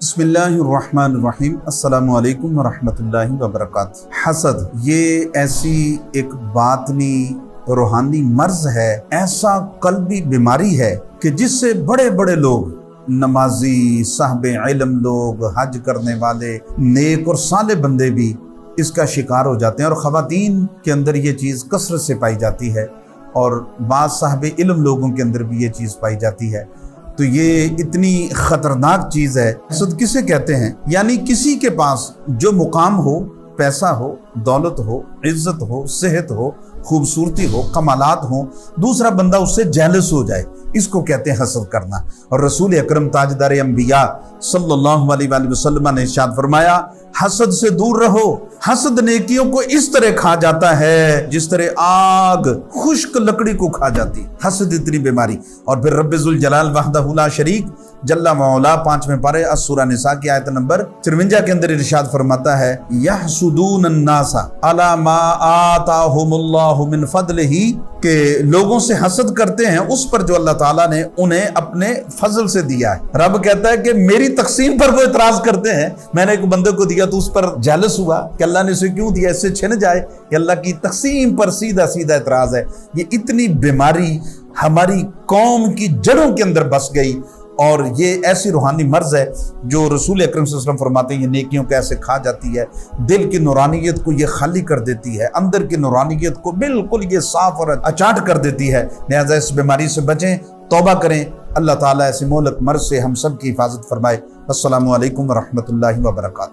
बिस्मिल्लाहिर्रहमानिर्रहीम। अस्सलामु अलैकुम वरहमतुल्लाहि वबरकातुहू। हसद ये ऐसी एक बातनी रूहानी मर्ज है, ऐसा कल्बी बीमारी है कि जिससे बड़े बड़े लोग, नमाजी, साहबे इल्म लोग, हज करने वाले, नेक और साले बंदे भी इसका शिकार हो जाते हैं। और ख़वातीन के अंदर ये चीज़ कसरत से पाई जाती है और बाज़ साहबे इल्म लोगों के अंदर भी ये चीज़ पाई जाती है। तो ये इतनी ख़तरनाक चीज़ है। हसद किसे कहते हैं? यानी किसी के पास जो मुकाम हो, पैसा हो, दौलत हो, इज्जत हो, सेहत हो, खूबसूरती हो, कमालात हो, दूसरा बंदा उससे जेलस हो जाए, इसको कहते हैं हसद करना। और रसूल अकरम ताजदार अंबिया सल्लल्लाहु अलैहि वसल्लम ने इरशाद फरमाया, हसद से दूर रहो। हसद नेकियों को इस तरह खा जाता है जिस तरह आग खुश्क लकड़ी को खा जाती। हसद इतनी बीमारी। और फिर रब्बुल जलाल वहदहु ला शरीक जल्ला मौला 5वें पारे सूरह निसा की आयत नंबर 53 के अंदर इरशाद फरमाता है, यहसुदून अन्नासा अला मा आताहुमुल्लाहु मिन फदलिही, के लोगों से हसद करते हैं उस पर जो अल्लाह ताला ने उन्हें अपने फजल से दिया है। रब कहता है कि मेरी तकसीम पर वो इतराज करते हैं, मैंने एक बंदे को दिया तो उस पर जेलस हुआ कि अल्लाह ने इसे क्यों दिया, इससे छिन जाए। कि अल्लाह की तकसीम पर सीधा सीधा इतराज है। ये इतनी बीमारी हमारी कौम की जड़ों के अंदर बस गई और ये ऐसी रूहानी मर्ज है जो रसूल अकरम सल्लल्लाहु अलैहि वसल्लम फरमाते हैं, ये नेकियों को ऐसे खा जाती है, दिल की नूरानियत को ये खाली कर देती है, अंदर की नूरानियत को बिल्कुल ये साफ और अचाट कर देती है। लिहाजा इस बीमारी से बचें, तौबा करें। अल्लाह ताला ऐसे मोहलक मर्ज से हम सब की हिफाजत फरमाए। अस्सलामु अलैकुम वरहमतुल्लाहि वबरकातुहू।